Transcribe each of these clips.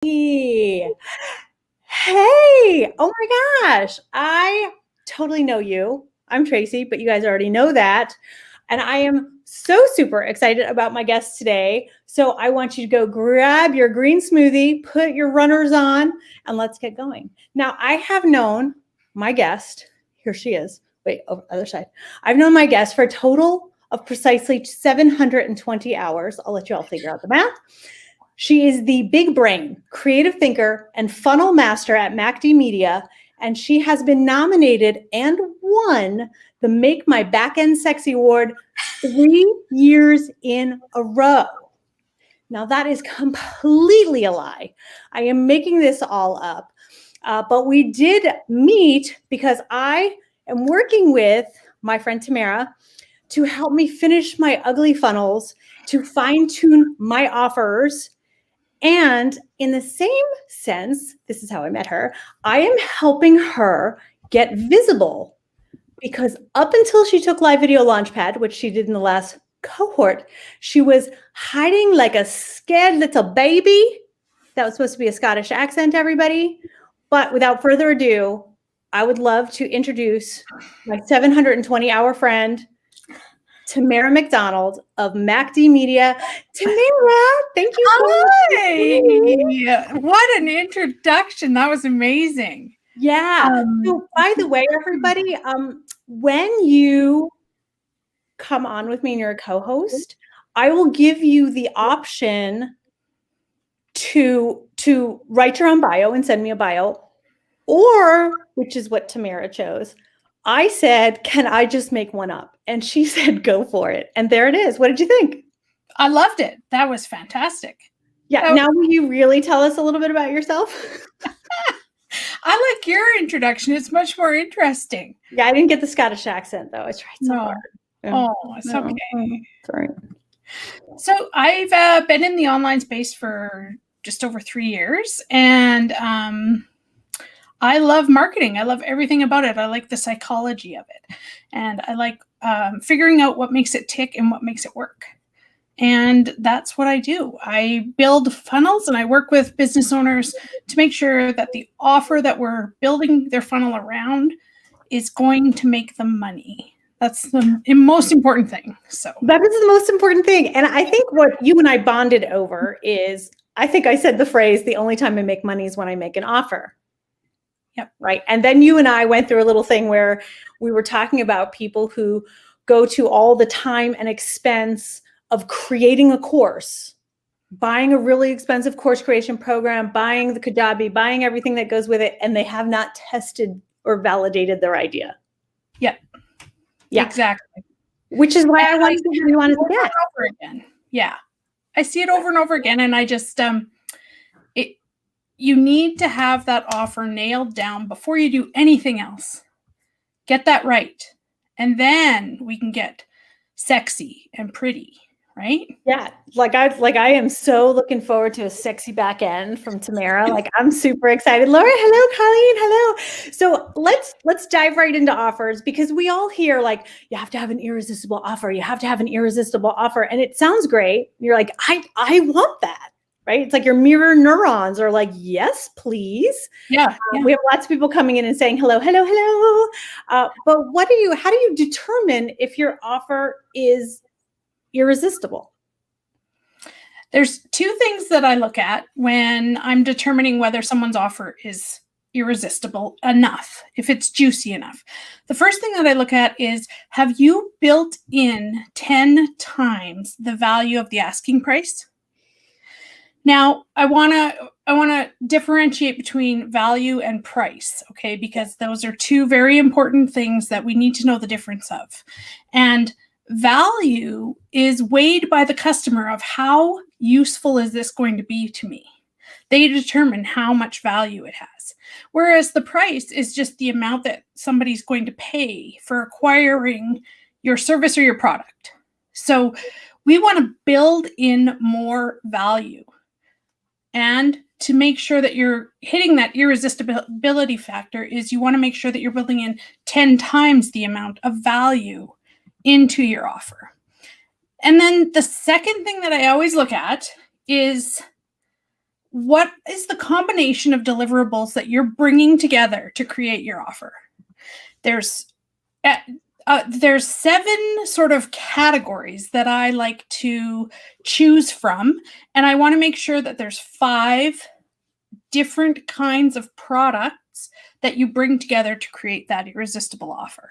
Hey, hey, oh my gosh, I totally know you. I'm Tracy, but you guys already know that. And I am so super excited about my guest today. So I want you to go grab your green smoothie, put your runners on, and let's get going. Now, I have known my guest, here she is. Wait, over other side. I've known my guest for a total of precisely 720 hours. I'll let you all figure out the math. She is the big brain, creative thinker, and funnel master at MacD Media, and she has been nominated and won the Make My Backend Sexy Award 3 years in a row. Now, that is completely a lie. I am making this all up, but we did meet because I am working with my friend Tamara to help me finish my ugly funnels, to fine-tune my offers. And in the same sense, this is how I met her, I am helping her get visible because up until she took Live Video Launchpad, which she did in the last cohort, she was hiding like a scared little baby. That was supposed to be a Scottish accent, everybody. But without further ado, I would love to introduce my 720-hour friend, Tamara MacDonald of MacD Media. Tamara, thank you so much. What an introduction. That was amazing. Yeah. So by the way, everybody, when you come on with me and you're a co-host, I will give you the option to write your own bio and send me a bio, or, which is what Tamara chose, I said, can I just make one up? And she said, go for it. And there it is. What did you think? I loved it. That was fantastic. Yeah. Now, will you really tell us a little bit about yourself? I like your introduction. It's much more interesting. Yeah, I didn't get the Scottish accent, though. I tried so hard. Oh, it's okay. Sorry. So I've been in the online space for just over 3 years, and I love marketing. I love everything about it. I like the psychology of it. And I like figuring out what makes it tick and what makes it work. And that's what I do. I build funnels and I work with business owners to make sure that the offer that we're building their funnel around is going to make them money. That's the most important thing. So that is the most important thing. And I think what you and I bonded over is, I think I said the phrase, the only time I make money is when I make an offer. Yep. Right. And then you and I went through a little thing where we were talking about people who go to all the time and expense of creating a course, buying a really expensive course creation program, buying the Kajabi, buying everything that goes with it, and they have not tested or validated their idea. Yep. Yeah, exactly. Which is why I wanted to hear you on over again. Yeah. I see it over and over again. And I just, you need to have that offer nailed down before you do anything else. Get that right. And then we can get sexy and pretty, right? Yeah. Like I am so looking forward to a sexy back end from Tamara. Like I'm super excited. Laura, hello, Colleen, hello. So let's dive right into offers, because we all hear like, you have to have an irresistible offer. You have to have an irresistible offer. And it sounds great. You're like, I want that. Right? It's like your mirror neurons are like, yes, please. Yeah. We have lots of people coming in and saying, hello, hello, hello. But how do you determine if your offer is irresistible? There's 2 things that I look at when I'm determining whether someone's offer is irresistible enough, if it's juicy enough. The first thing that I look at is, have you built in 10 times the value of the asking price? Now, I want to differentiate between value and price, okay? Because those are 2 very important things that we need to know the difference of. And value is weighed by the customer of how useful is this going to be to me. They determine how much value it has. Whereas the price is just the amount that somebody's going to pay for acquiring your service or your product. So we want to build in more value. And to make sure that you're hitting that irresistibility factor is you want to make sure that you're building in 10 times the amount of value into your offer. And then the second thing that I always look at is what is the combination of deliverables that you're bringing together to create your offer? There's 7 sort of categories that I like to choose from, and I want to make sure that there's 5 different kinds of products that you bring together to create that irresistible offer.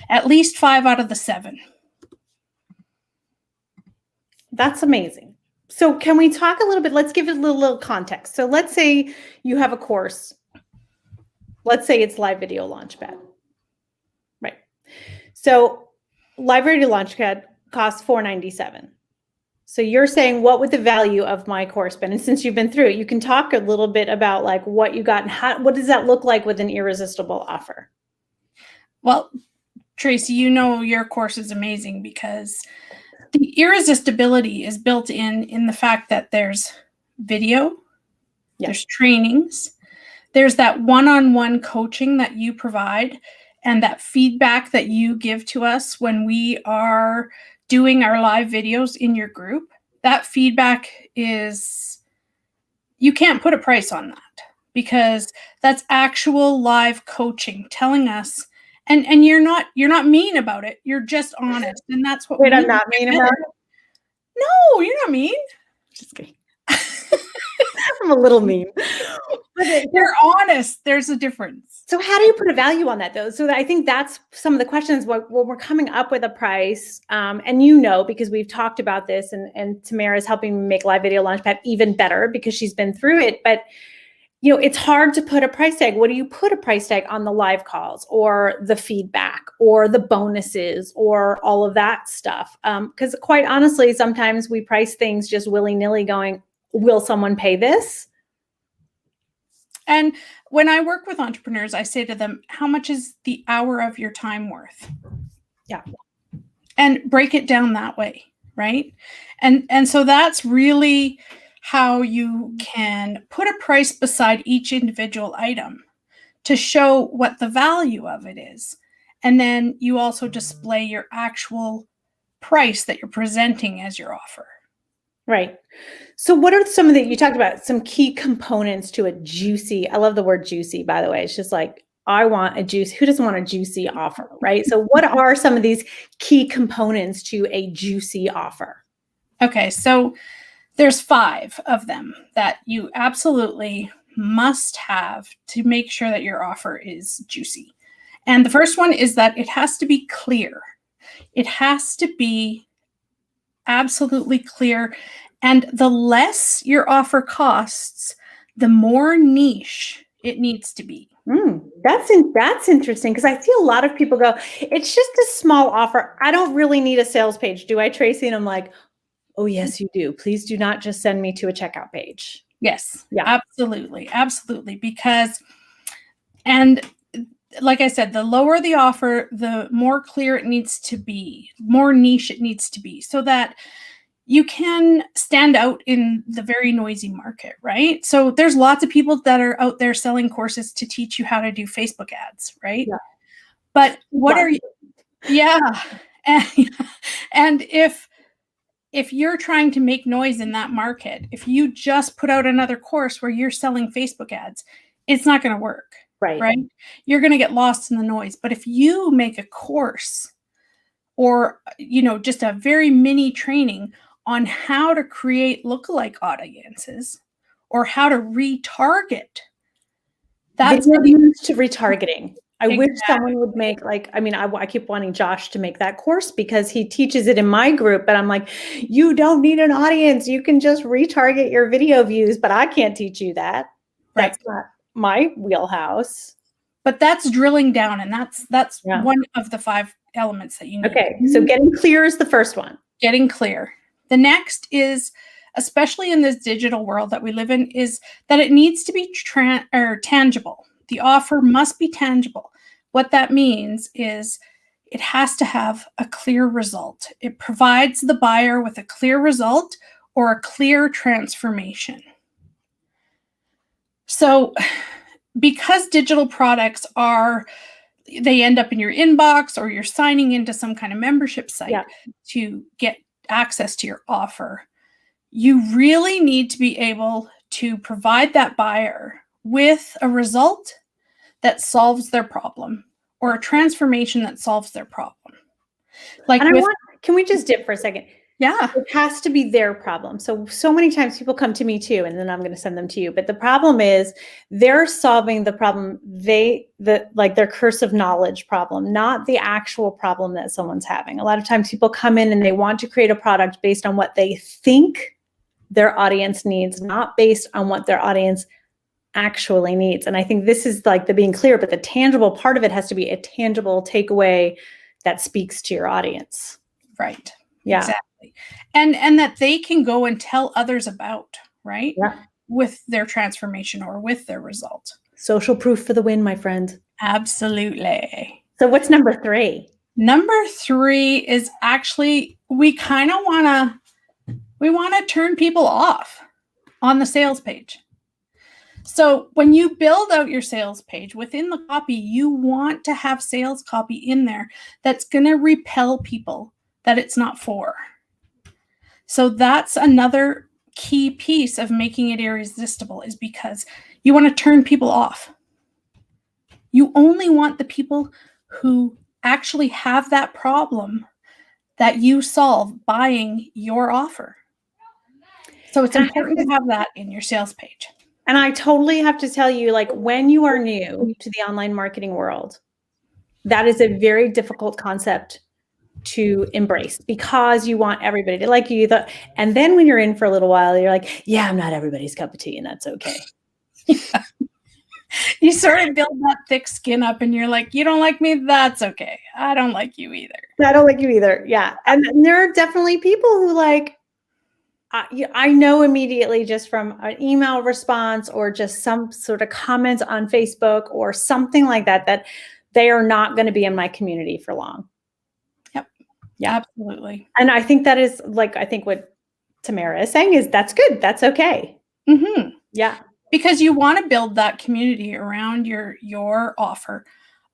At least 5 out of the 7. That's amazing. So can we talk a little bit? Let's give it a little context. So let's say you have a course. Let's say it's Live Video Launchpad. Right. So Live Video Launchpad costs $497. So you're saying, what would the value of my course been? And since you've been through it, you can talk a little bit about like what you got and what does that look like with an irresistible offer? Well, Tracy, you know your course is amazing because the irresistibility is built in the fact that there's video, there's trainings, there's that one-on-one coaching that you provide, and that feedback that you give to us when we are doing our live videos in your group. That feedback is, you can't put a price on that because that's actual live coaching telling us, and you're not mean about it. You're just honest. And that's what I'm not mean about it. No, you're not mean. Just kidding. I'm a little mean. But you're honest. There's a difference. So how do you put a value on that though? So I think that's some of the questions when we're coming up with a price. And because we've talked about this and Tamara is helping me make Live Video Launchpad even better because she's been through it. But it's hard to put a price tag. What do you put a price tag on? The live calls or the feedback or the bonuses or all of that stuff? Because quite honestly, sometimes we price things just willy-nilly going, will someone pay this? And when I work with entrepreneurs, I say to them, how much is the hour of your time worth? Yeah. And break it down that way, right? And so that's really how you can put a price beside each individual item to show what the value of it is. And then you also display your actual price that you're presenting as your offer. Right. So what are some of you talked about some key components to a juicy, I love the word juicy, by the way. It's just like, I want a juice. Who doesn't want a juicy offer, right? So what are some of these key components to a juicy offer? Okay. So there's 5 of them that you absolutely must have to make sure that your offer is juicy. And the first one is that it has to be clear. It has to be absolutely clear. And the less your offer costs, the more niche it needs to be. That's interesting because I see a lot of people go, it's just a small offer. I don't really need a sales page. Do I, Tracy? And I'm like, oh, yes, you do. Please do not just send me to a checkout page. Yes, yeah, absolutely. Absolutely. Because, and like I said, the lower the offer, the more clear it needs to be, more niche it needs to be so that you can stand out in the very noisy market, right? So there's lots of people that are out there selling courses to teach you how to do Facebook ads, right? Yeah. But what are you? Yeah. And if you're trying to make noise in that market, if you just put out another course where you're selling Facebook ads, it's not going to work. Right. You're going to get lost in the noise. But if you make a course or, just a very mini training on how to create lookalike audiences or how to retarget, that's used to retargeting. I wish someone would make I keep wanting Josh to make that course because he teaches it in my group, but I'm like, you don't need an audience. You can just retarget your video views, but I can't teach you that. That's not my wheelhouse. But that's drilling down, and that's one of the 5 elements that you need. Okay, so getting clear is the first one. Getting clear. The next is, especially in this digital world that we live in, is that it needs to be tangible. The offer must be tangible. What that means is it has to have a clear result. It provides the buyer with a clear result or a clear transformation. So because digital products they end up in your inbox or you're signing into some kind of membership site to get access to your offer, you really need to be able to provide that buyer with a result that solves their problem or a transformation that solves their problem. Like can we just dip for a second? Yeah. It has to be their problem. So many times people come to me too, and then I'm going to send them to you. But the problem is they're solving the problem, like their curse of knowledge problem, not the actual problem that someone's having. A lot of times people come in and they want to create a product based on what they think their audience needs, not based on what their audience actually needs. And I think this is like the being clear, but the tangible part of it has to be a tangible takeaway that speaks to your audience. Right. Yeah. Exactly. And that they can go and tell others about, right? Yeah. With their transformation or with their result. Social proof for the win, my friend. Absolutely. So what's number 3? Number 3 is actually, we want to turn people off on the sales page. So when you build out your sales page within the copy, you want to have sales copy in there that's going to repel people that it's not for. So that's another key piece of making it irresistible, is because you want to turn people off. You only want the people who actually have that problem that you solve buying your offer. So it's important to have that in your sales page. And I totally have to tell you, like, when you are new to the online marketing world, that is a very difficult concept to embrace, because you want everybody to like you. And then when you're in for a little while, you're like, yeah, I'm not everybody's cup of tea, and that's okay. Yeah. You sort of build that thick skin up and you're like, you don't like me? That's okay. I don't like you either. I don't like you either. Yeah. And there are definitely people who like, I know immediately just from an email response or just some sort of comments on Facebook or something like that, that they are not going to be in my community for long. Yep. Yeah, absolutely. And I think that is like, I think what Tamara is saying is that's good. That's okay. Mm-hmm. Yeah. Because you want to build that community around your offer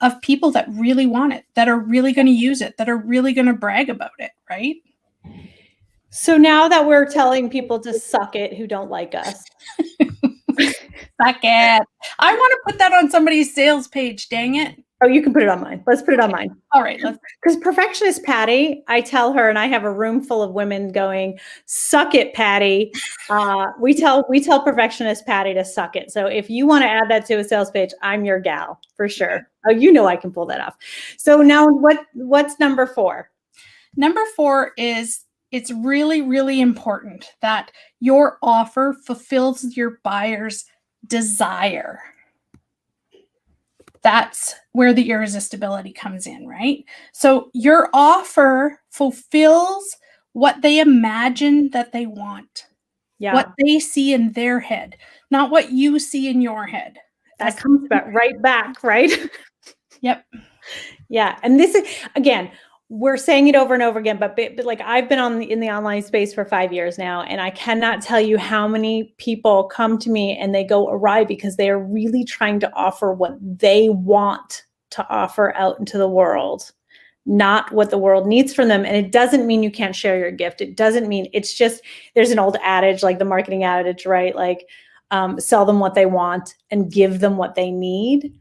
of people that really want it, that are really going to use it, that are really going to brag about it, right? So now that we're telling people to suck it who don't like us. Suck it. I want to put that on somebody's sales page, dang it. Oh, you can put it on mine. Let's put it on mine. All right. Because perfectionist Patty, I tell her, and I have a room full of women going, suck it, Patty. We tell perfectionist Patty to suck it. So if you want to add that to a sales page, I'm your gal for sure. Oh, you know I can pull that off. So now what's number 4? Number 4 is, it's really, really important that your offer fulfills your buyer's desire. That's where the irresistibility comes in, right? So your offer fulfills what they imagine that they want, what they see in their head, not what you see in your head. That comes right back, right? Yep. Yeah. And this is, again, we're saying it over and over again, but like I've been in the online space for 5 years now, and I cannot tell you how many people come to me and they go awry because they are really trying to offer what they want to offer out into the world, not what the world needs from them. And it doesn't mean you can't share your gift. It doesn't mean, it's just, there's an old adage, like the marketing adage, right? Like sell them what they want and give them what they need.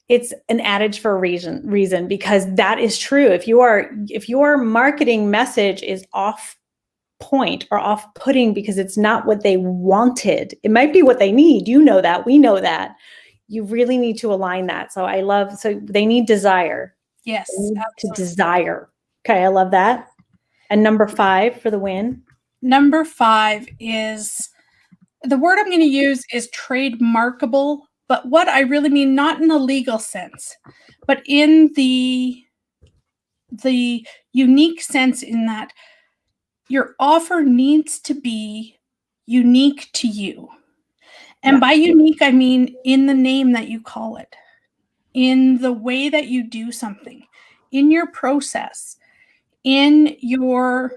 It's an adage for a reason, because that is true. If your marketing message is off point or off putting because it's not what they wanted, it might be what they need. You know that, we know that. You really need to align that. So they need desire. Yes. They need to desire. Okay. I love that. And number 5 for the win. Number 5 is, the word I'm going to use is trademarkable. But what I really mean, not in the legal sense, but in the unique sense, in that your offer needs to be unique to you. And by unique, I mean in the name that you call it, in the way that you do something, in your process, in your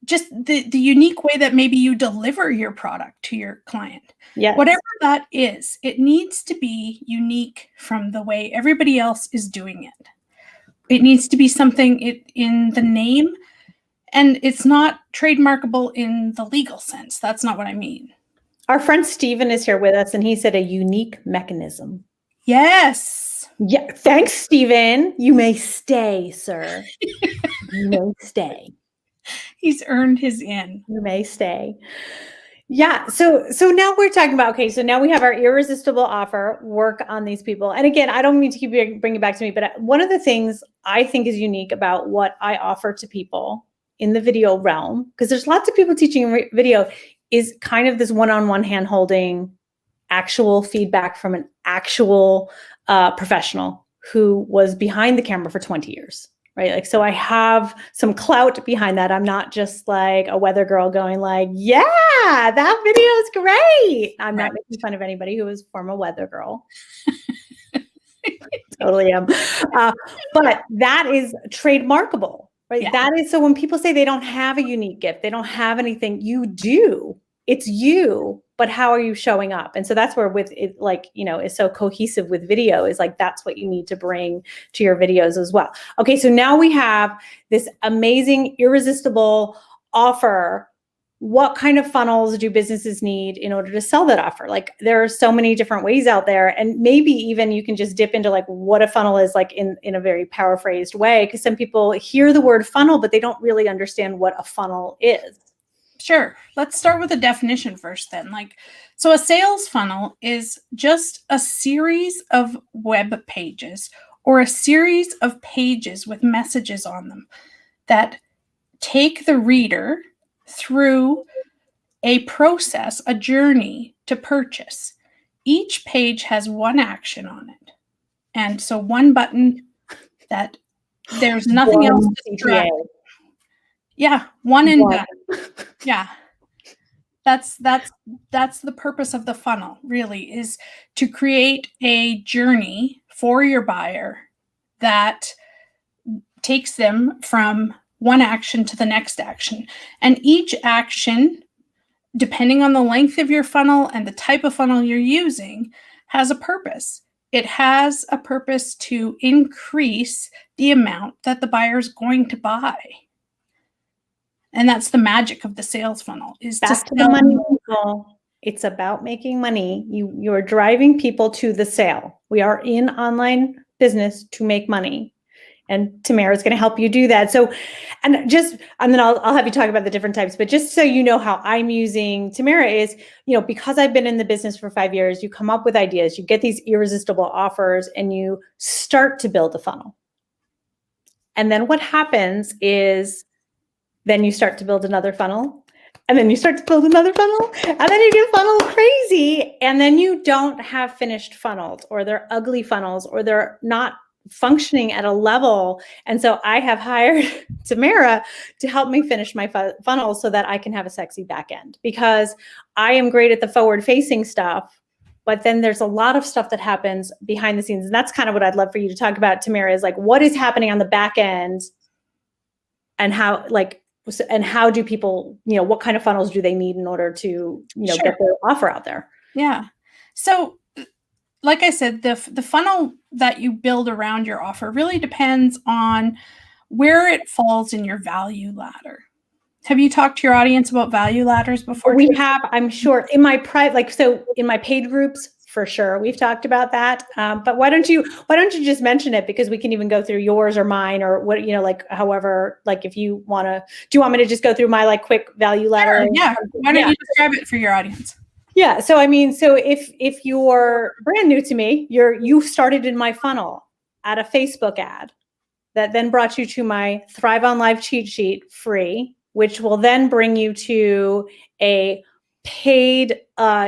just the unique way that maybe you deliver your product to your client. Yes. Whatever that is, it needs to be unique from the way everybody else is doing it. It needs to be something in the name And it's not trademarkable in the legal sense. That's not what I mean. Our friend Steven is here with us, and he said a unique mechanism. Yes. Yeah. Thanks, Steven. You may stay, sir. You may stay. He's earned his in. You may stay. Yeah. So now we're talking about, okay, so now we have our irresistible offer, work on these people. And again, I don't mean to keep bringing it back to me, but one of the things I think is unique about what I offer to people in the video realm, because there's lots of people teaching video, is kind of this one-on-one hand-holding, actual feedback from an actual professional who was behind the camera for 20 years. Right. Like, so I have some clout behind that. I'm not just like a weather girl going like, yeah, that video is great. I'm not making fun of anybody who was former weather girl. Totally am. But that is trademarkable, right? Yeah. That is, so when people say they don't have a unique gift, they don't have anything, you do. It's you, but how are you showing up? And so that's where with it, like, you know, is so cohesive with video, is like, that's what you need to bring to your videos as well. Okay. So now we have this amazing, irresistible offer. What kind of funnels do businesses need in order to sell that offer? Like, there are so many different ways out there, and maybe even you can just dip into like what a funnel is, like in a very paraphrased way, because some people hear the word funnel, but they don't really understand what a funnel is. Sure. Let's start with a definition first then. So a sales funnel is just a series of web pages or a series of pages with messages on them that take the reader through a process, a journey to purchase. Each page has one action on it. And so one button that there's nothing else to drag. Yeah, one and done. Yeah. That's the purpose of the funnel, really, is to create a journey for your buyer that takes them from one action to the next action. And each action, depending on the length of your funnel and the type of funnel you're using, has a purpose. It has a purpose to increase the amount that the buyer is going to buy. And that's the magic of the sales funnel, is back to the money people. It's about making money. You're driving people to the sale. We are in online business to make money. And Tamara is going to help you do that. So, and then I'll have you talk about the different types, but just so you know how I'm using Tamara is, you know, because I've been in the business for 5 years, you come up with ideas, you get these irresistible offers, and you start to build a funnel. And then what happens is, then you start to build another funnel, and then you start to build another funnel, and then you get funnel crazy. And then you don't have finished funnels, or they're ugly funnels, or they're not functioning at a level. And so I have hired Tamara to help me finish my funnel so that I can have a sexy back end, because I am great at the forward facing stuff. But then there's a lot of stuff that happens behind the scenes. And that's kind of what I'd love for you to talk about, Tamara, is like, what is happening on the back end, and how, like, and how do people, you know, what kind of funnels do they need in order to, you know, get their offer out there? Yeah. So like I said, the funnel that you build around your offer really depends on where it falls in your value ladder. Have you talked to your audience about value ladders before? We have, I'm sure, in my private, so in my paid groups, for sure, we've talked about that. But why don't you just mention it, because we can even go through yours or mine, or what, you know, like, however, like, if you want to, do you want me to just go through my like quick value ladder? Sure, yeah. Why don't you describe it for your audience? Yeah. So, I mean, so if you're brand new to me, you started in my funnel at a Facebook ad that then brought you to my Thrive on Live cheat sheet free, which will then bring you to a paid,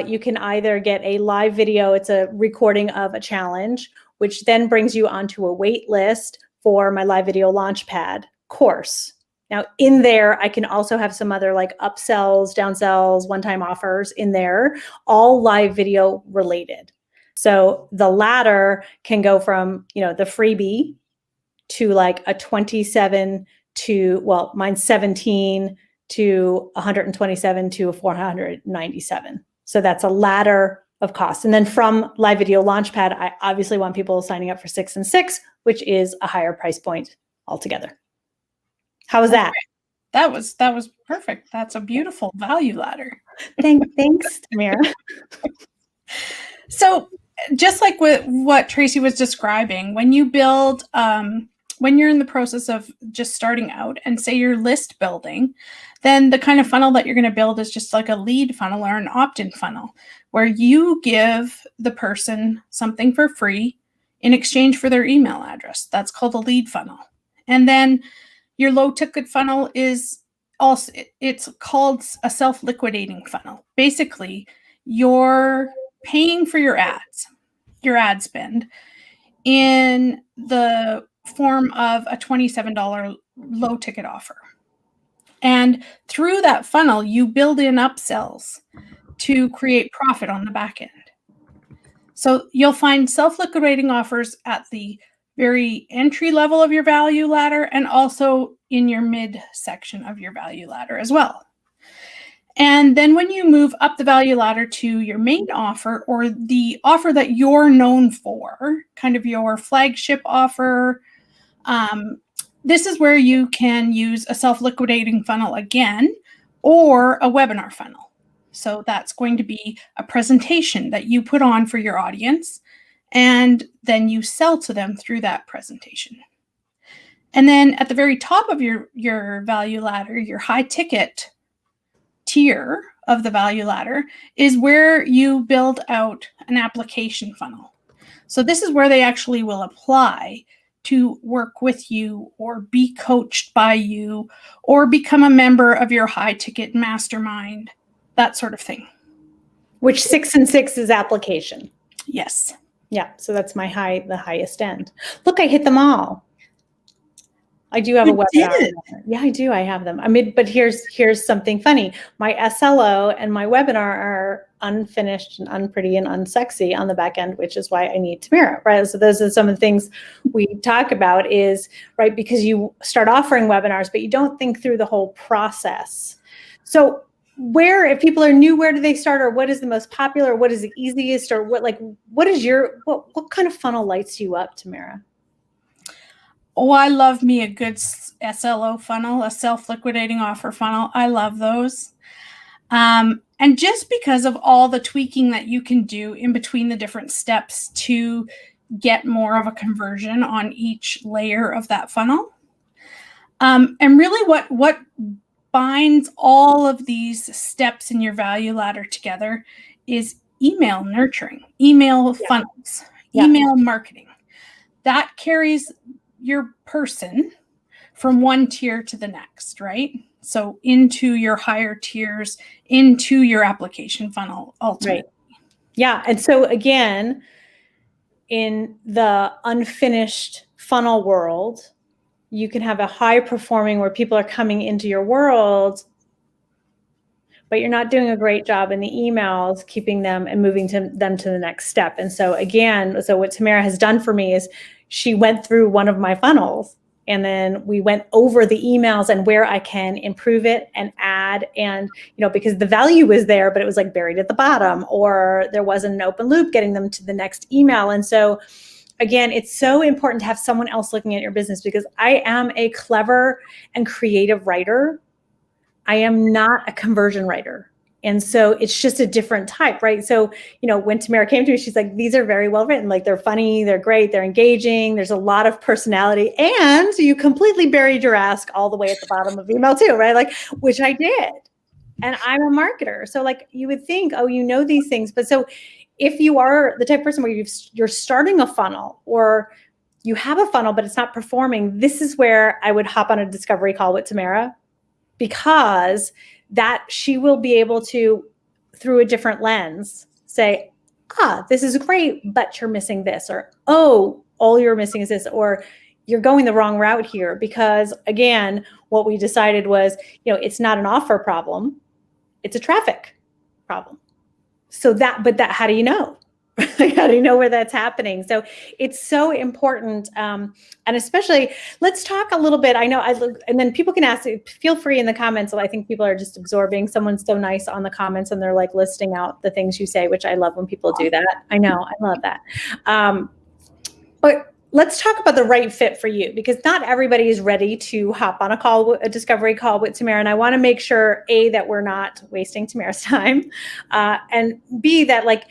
you can either get a live video, it's a recording of a challenge, which then brings you onto a wait list for my live video launchpad course. Now in there, I can also have some other like upsells, downsells, one-time offers in there, all live video related. So the ladder can go from, you know, the freebie to like a 27 to, well, mine's 17 to 127 to 497. So that's a ladder of cost. And then from live video launchpad, I obviously want people signing up for 6 and 6, which is a higher price point altogether. How is that? That was perfect. That's a beautiful value ladder. Thanks, Tamara. So just like what Tracy was describing, when you build, when you're in the process of just starting out and say you're list building, then the kind of funnel that you're going to build is just like a lead funnel or an opt-in funnel, where you give the person something for free in exchange for their email address. That's called a lead funnel. And then your low ticket funnel is also, it's called a self-liquidating funnel. Basically, you're paying for your ad spend in the form of a $27 low ticket offer. And through that funnel, you build in upsells to create profit on the back end. So you'll find self-liquidating offers at the very entry level of your value ladder and also in your mid section of your value ladder as well. And then when you move up the value ladder to your main offer, or the offer that you're known for, kind of your flagship offer, this is where you can use a self-liquidating funnel again, or a webinar funnel. So that's going to be a presentation that you put on for your audience, and then you sell to them through that presentation. And then at the very top of your value ladder, your high ticket tier of the value ladder is where you build out an application funnel. So this is where they actually will apply to work with you or be coached by you or become a member of your high ticket mastermind, that sort of thing. Which 6 and 6 is application. Yes. Yeah, so that's the highest end. Look, I hit them all. I do have a webinar. Yeah, I do. I have them. I mean, but here's something funny. My SLO and my webinar are unfinished and unpretty and unsexy on the back end, which is why I need Tamara, right? So those are some of the things we talk about is, right, because you start offering webinars, but you don't think through the whole process. So if people are new, where do they start, or what is the most popular, what is the easiest, or what kind of funnel lights you up, Tamara? Oh, I love me a good SLO funnel, a self-liquidating offer funnel. I love those. And just because of all the tweaking that you can do in between the different steps to get more of a conversion on each layer of that funnel. And really what binds all of these steps in your value ladder together is email nurturing, email funnels, email marketing. That carries your person from one tier to the next, right? So into your higher tiers, into your application funnel ultimately. Right. Yeah. And so again, in the unfinished funnel world, you can have a high performing where people are coming into your world, but you're not doing a great job in the emails, keeping them and moving them to the next step. And so again, so what Tamara has done for me is she went through one of my funnels, and then we went over the emails and where I can improve it and add, and, because the value was there, but it was like buried at the bottom, or there wasn't an open loop getting them to the next email. And so again, it's so important to have someone else looking at your business, because I am a clever and creative writer. I am not a conversion writer. And so it's just a different type, right? So, when Tamara came to me, she's like, these are very well written. Like, they're funny, they're great, they're engaging. There's a lot of personality. And you completely buried your ask all the way at the bottom of email too, right? Like, which I did. And I'm a marketer. So like, you would think, oh, these things. But so if you are the type of person where you're starting a funnel, or you have a funnel, but it's not performing, this is where I would hop on a discovery call with Tamara, because that she will be able to, through a different lens, say, this is great, but you're missing this, or, oh, all you're missing is this, or you're going the wrong route here. Because again, what we decided was, it's not an offer problem, it's a traffic problem. So how do you know? How do you know where that's happening? So it's so important. And especially, let's talk a little bit. I know and then people can ask, feel free in the comments. I think people are just absorbing. Someone's so nice on the comments, and they're like listing out the things you say, which I love when people do that. I know, I love that. But let's talk about the right fit for you, because not everybody is ready to hop on a discovery call with Tamara. And I want to make sure, A, that we're not wasting Tamara's time, and B, that like,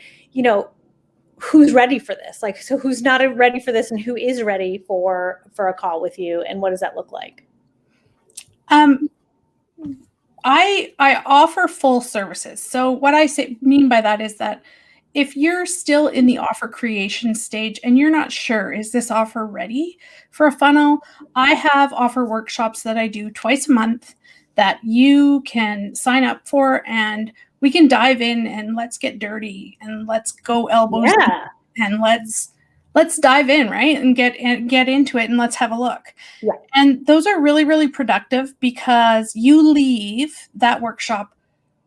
who's ready for this? Like, so who's not ready for this and who is ready for a call with you? And what does that look like? I offer full services. So what I mean by that is that if you're still in the offer creation stage and you're not sure, is this offer ready for a funnel? I have offer workshops that I do twice a month that you can sign up for, and we can dive in and let's get dirty and let's go elbows deep and let's dive in, right? And get into it and let's have a look. Yeah. And those are really, really productive because you leave that workshop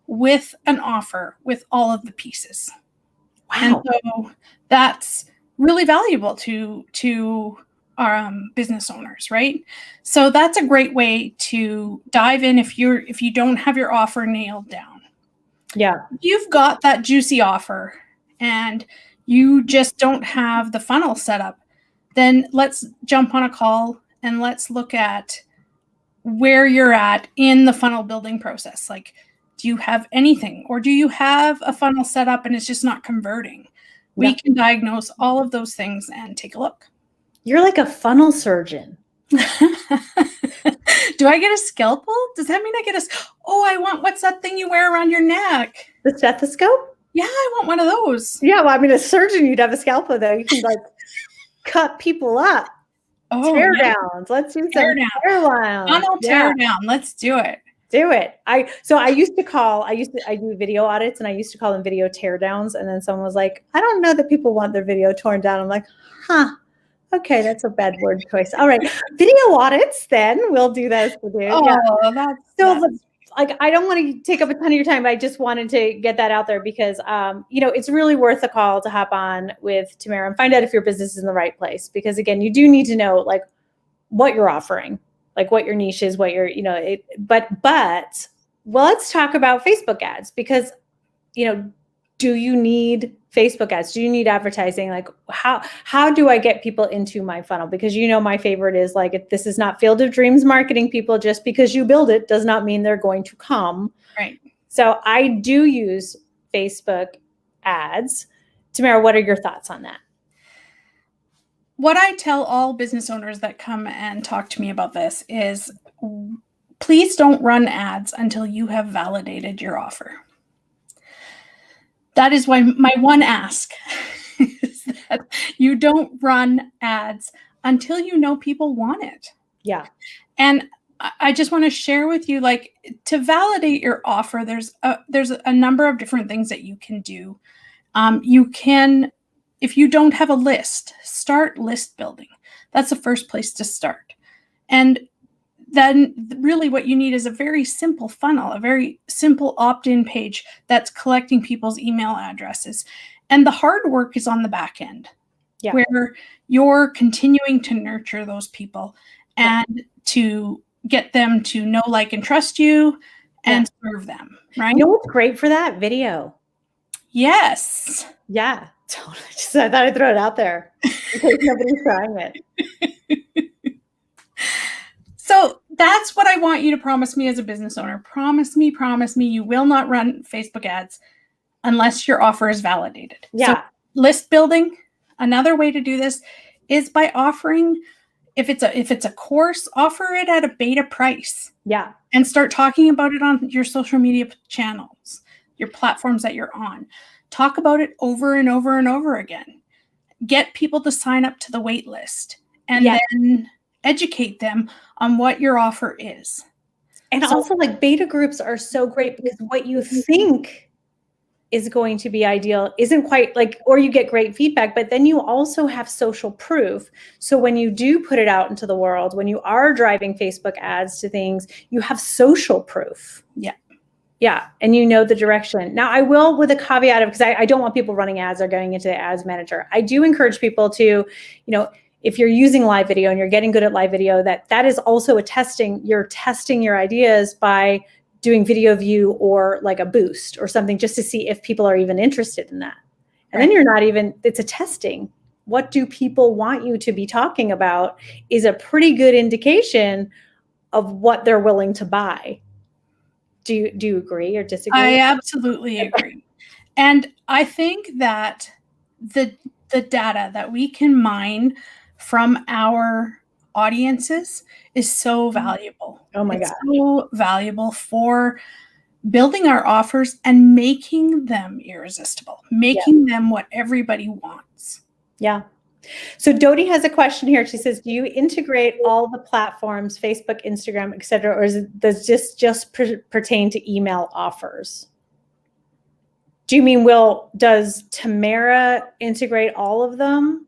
with an offer with all of the pieces. Wow. And so that's really valuable to our business owners, right? So that's a great way to dive in if you don't have your offer nailed down. Yeah. If you've got that juicy offer and you just don't have the funnel set up, then let's jump on a call and let's look at where you're at in the funnel building process. Like, do you have anything, or do you have a funnel set up and it's just not converting? We can diagnose all of those things and take a look. You're like a funnel surgeon. Do I get a scalpel? Does that mean I get what's that thing you wear around your neck? The stethoscope? Yeah, I want one of those. Yeah, well, I mean, a surgeon, you'd have a scalpel, though. You can like cut people up. Tear downs. Let's do some tear downs. Funnel tear down. Let's do it. Do it. I do video audits, and I used to call them video tear downs. And then someone was like, I don't know that people want their video torn down. I'm like, okay, that's a bad word choice. All right. Video audits, then we'll do those for you. Like, I don't want to take up a ton of your time. I just wanted to get that out there because, it's really worth the call to hop on with Tamara and find out if your business is in the right place. Because again, you do need to know like what you're offering, like what your niche is, what you're, but let's talk about Facebook ads because, do you need Facebook ads? Do you need advertising? Like how do I get people into my funnel? Because my favorite is like, if this is not Field of Dreams marketing, people, just because you build it does not mean they're going to come. Right. So I do use Facebook ads. Tamara, what are your thoughts on that? What I tell all business owners that come and talk to me about this is, please don't run ads until you have validated your offer. That is why my one ask is that you don't run ads until you know people want it. Yeah. And I just want to share with you, like, to validate your offer, there's a number of different things that you can do. You can, if you don't have a list, start list building. That's the first place to start. And then really what you need is a very simple funnel, a very simple opt-in page that's collecting people's email addresses. And the hard work is on the back end, where you're continuing to nurture those people and to get them to know, like, and trust you and serve them, right? You know what's great for that? Video. Yes. Yeah, totally. Just, I thought I'd throw it out there in case nobody's trying it. So that's what I want you to promise me as a business owner. Promise me you will not run Facebook ads unless your offer is validated. Yeah. So list building, another way to do this is by offering, if it's a course, offer it at a beta price. Yeah. And start talking about it on your social media channels, your platforms that you're on. Talk about it over and over and over again. Get people to sign up to the wait list and then educate them on what your offer is. And also, like, beta groups are so great because what you think is going to be ideal isn't quite like, or you get great feedback, but then you also have social proof. So when you do put it out into the world, when you are driving Facebook ads to things, you have social proof. Yeah. Yeah. And you know the direction. Now, I will, with a caveat of, because I don't want people running ads or going into the ads manager. I do encourage people to, if you're using live video and you're getting good at live video, that is also you're testing your ideas by doing video view or like a boost or something, just to see if people are even interested in that. And then you're not even, it's a testing. what do people want you to be talking about is a pretty good indication of what they're willing to buy. Do you agree or disagree? I absolutely agree. And I think that the data that we can mine from our audiences is so valuable. Oh my It's gosh. so valuable for building our offers and making them irresistible, making them what everybody wants. Yeah. So Dodie has a question here. She says, do you integrate all the platforms, Facebook, Instagram, et cetera, or does this just pertain to email offers? Do you mean, does Tamara integrate all of them?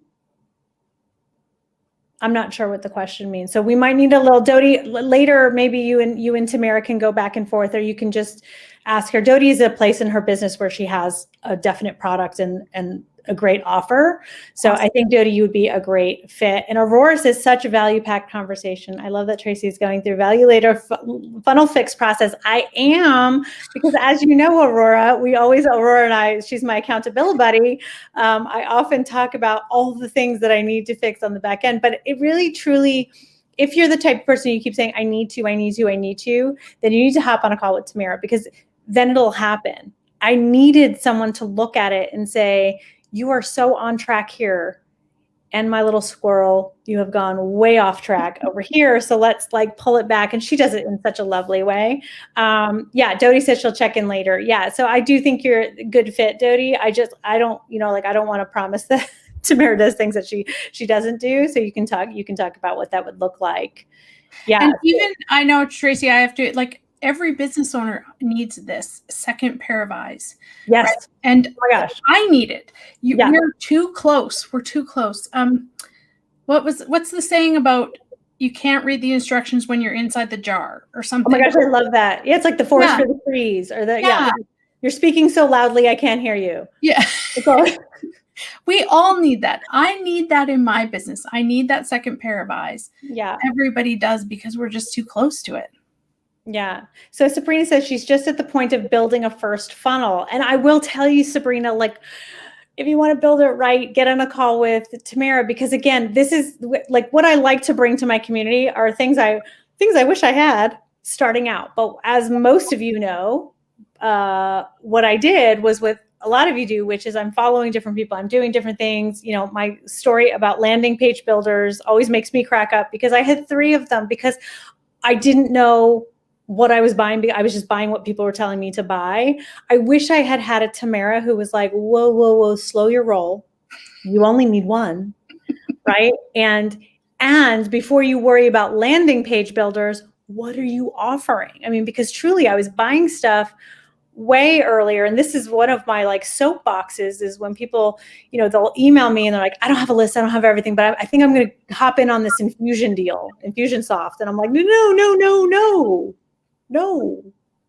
I'm not sure what the question means. So we might need a little, Dodie, later, maybe you and Tamara can go back and forth, or you can just ask her. Dodie is a place in her business where she has a definite product and a great offer. So awesome. I think Dodie, you would be a great fit. And Aurora says, such a value-packed conversation. I love that Tracy is going through value later funnel fix process. I am, because as you know, Aurora and I, she's my accountability buddy. I often talk about all the things that I need to fix on the back end, but it really, truly, if you're the type of person you keep saying, I need to, then you need to hop on a call with Tamara, because then it'll happen. I needed someone to look at it and say, you are so on track here. And my little squirrel, you have gone way off track over here. So let's pull it back. And she does it in such a lovely way. Yeah, Dodie says she'll check in later. Yeah, so I do think you're a good fit, Dodie. I don't want to promise that Tamara does things that she doesn't do. So you can talk about what that would look like. Yeah. And even, I know, Tracy, I have to, every business owner needs this second pair of eyes. Yes. Right? And oh my gosh, I need it. We're too close. We're too close. What's the saying about you can't read the instructions when you're inside the jar or something? Oh my gosh, I love that. Yeah, it's like the forest for the trees, or you're speaking so loudly I can't hear you. Yeah. We all need that. I need that in my business. I need that second pair of eyes. Yeah. Everybody does, because we're just too close to it. Yeah. So Sabrina says she's just at the point of building a first funnel. And I will tell you, Sabrina, if you want to build it right, get on a call with Tamara, because again, this is what I like to bring to my community are things I wish I had starting out. But as most of you know, what I did was what a lot of you do, which is I'm following different people. I'm doing different things. You know, my story about landing page builders always makes me crack up, because I had 3 of them because I didn't know what I was buying. I was just buying what people were telling me to buy. I wish I had a Tamara who was like, whoa, slow your roll. You only need 1, right? And before you worry about landing page builders, what are you offering? I mean, because truly I was buying stuff way earlier. And this is one of my soapboxes, is when people, they'll email me and they're like, I don't have a list, I don't have everything, but I think I'm going to hop in on this Infusionsoft. And I'm like, no,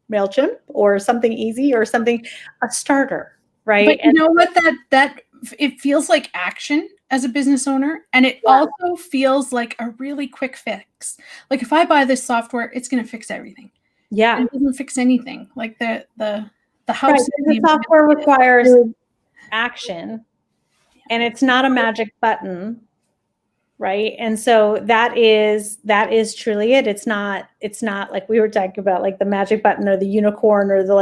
MailChimp or something easy or something, a starter, right? But you know what, that it feels like action as a business owner, and it also feels like a really quick fix. Like if I buy this software, it's going to fix everything. Yeah, it doesn't fix anything. Like the house. Right, the software requires action, and it's not a magic button, right? And so that is truly it. It's not like we were talking about, like the magic button or the unicorn or the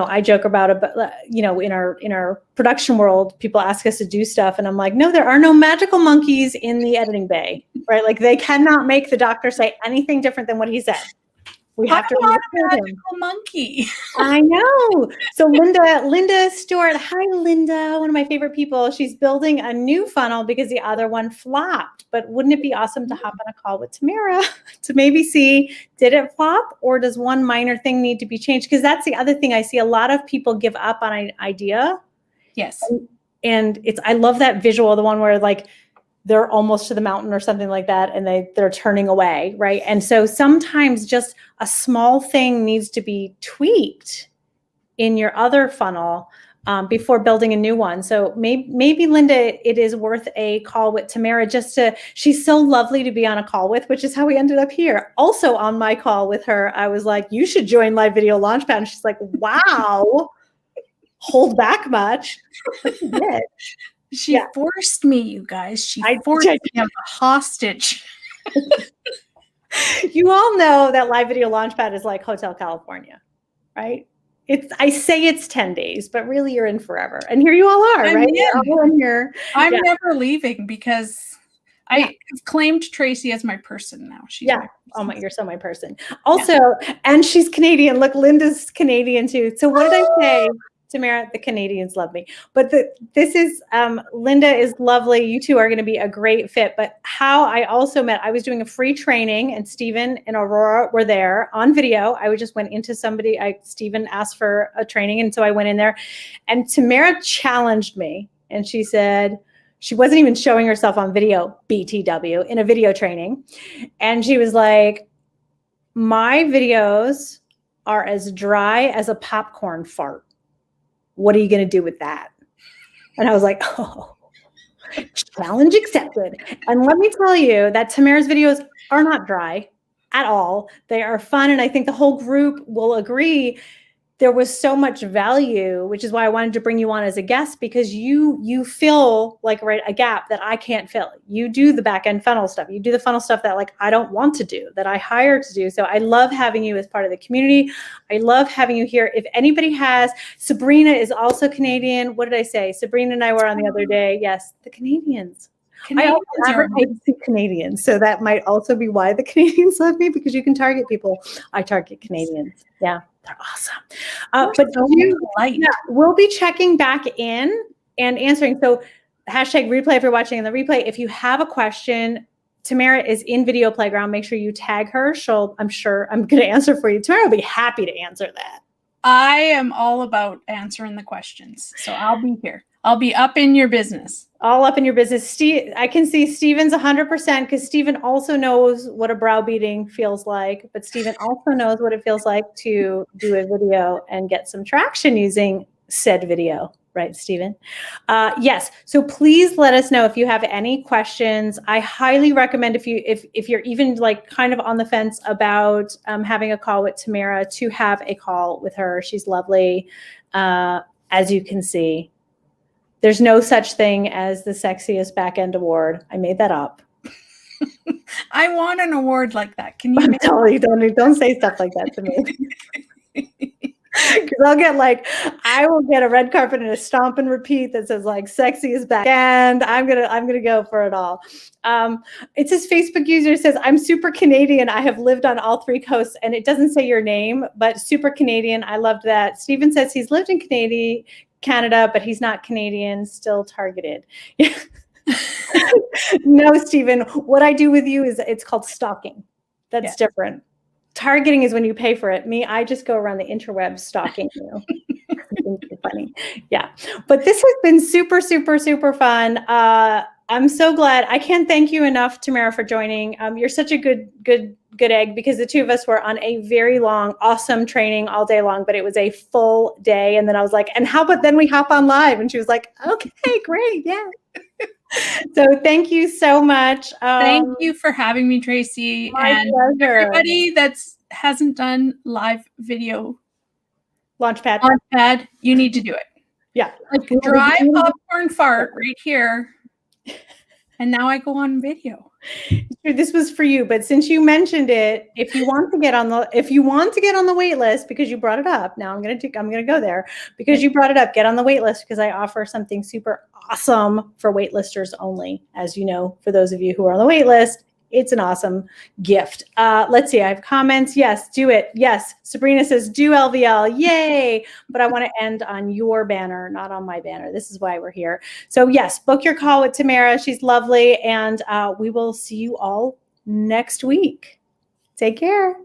I joke about it, but in our production world, people ask us to do stuff, and I'm like, no, there are no magical monkeys in the editing bay, right? Like they cannot make the doctor say anything different than what he said. We have to a magical monkey. I know. So Linda Stewart, hi Linda, one of my favorite people. She's building a new funnel because the other one flopped. But wouldn't it be awesome to hop on a call with Tamara to maybe see, did it flop, or does one minor thing need to be changed? Because that's the other thing. I see a lot of people give up on an idea. Yes. And I love that visual, the one where they're almost to the mountain or something like that, and they're turning away, right? And so sometimes just a small thing needs to be tweaked in your other funnel before building a new one. So maybe Linda, it is worth a call with Tamara, she's so lovely to be on a call with, which is how we ended up here. Also on my call with her, I was like, you should join Live Video Launchpad. And she's like, wow, hold back much. But she did. She Yeah. forced me, you guys. She I forced me. I'm a hostage. You all know that Live Video Launchpad is like Hotel California, right? I say it's 10 days, but really you're in forever. And here you all are, I'm right? in. You're all in here. I'm Yeah. never leaving because Yeah. I have claimed Tracy as my person now. She's Yeah. my Oh my, person. you're so my person. Also, and she's Canadian. Look, Linda's Canadian too. So what did I say? Tamara, the Canadians love me. But this is Linda is lovely. You two are going to be a great fit. But how I also met, I was doing a free training, and Stephen and Aurora were there on video. I just went into Stephen asked for a training, and so I went in there, and Tamara challenged me, and she said she wasn't even showing herself on video, BTW, in a video training, and she was like, "My videos are as dry as a popcorn fart. What are you going to do with that?" And I was like, oh, challenge accepted. And let me tell you that Tamara's videos are not dry at all. They are fun. And I think the whole group will agree there was so much value, which is why I wanted to bring you on as a guest, because you fill like a gap that I can't fill. You do the back end funnel stuff. You do the funnel stuff that like I don't want to do, that I hire to do. So I love having you as part of the community. I love having you here. If anybody has, Sabrina is also Canadian. What did I say? Sabrina and I were on the other day. Yes, the Canadians. I also advertise to Canadians, so that might also be why the Canadians love me, because you can target people. I target Canadians. Yeah, they're awesome. But we'll be checking back in and answering. So hashtag replay if you're watching in the replay. If you have a question, Tamara is in Video Playground. Make sure you tag her. I'm sure I'm going to answer for you. Tamara will be happy to answer that. I am all about answering the questions, so I'll be here. I'll be up in your business. All up in your business. Steve, I can see Steven's 100% because Steven also knows what a browbeating feels like, but Steven also knows what it feels like to do a video and get some traction using said video. Right, Steven? Yes. So please let us know if you have any questions. I highly recommend if you're even like kind of on the fence about having a call with Tamara, to have a call with her. She's lovely, as you can see. There's no such thing as the sexiest back-end award. I made that up. I want an award like that. Can you? Don't say stuff like that to me. Because I will get a red carpet and a stomp and repeat that says like sexiest back end. I'm gonna go for it all. It's his Facebook user says, "I'm super Canadian. I have lived on all 3 coasts," and it doesn't say your name, but super Canadian. I loved that. Steven says he's lived in Canada, but he's not Canadian, still targeted. No, Steven, what I do with you is it's called stalking. That's different. Targeting is when you pay for it. Me, I just go around the interwebs stalking you. It's funny. Yeah. But this has been super, super, super fun. I'm so glad. I can't thank you enough, Tamara, for joining. You're such a good egg, because the two of us were on a very long, awesome training all day long, but it was a full day. And then I was like, and how about then we hop on live? And she was like, okay, great. Yeah. So thank you so much. Thank you for having me, Tracy. And pleasure. Everybody hasn't done live video Launchpad, you need to do it. Yeah. Like dry popcorn fart right here. And now I go on video. This was for you, but since you mentioned it, if you want to get on the wait list, because you brought it up, now I'm going to go there because you brought it up, get on the wait list, because I offer something super awesome for waitlisters only. As you know, for those of you who are on the wait list, it's an awesome gift. Let's see, I have comments. Yes, do it. Yes, Sabrina says, do LVL, yay. But I want to end on your banner, not on my banner. This is why we're here. So yes, book your call with Tamara. She's lovely. And we will see you all next week. Take care.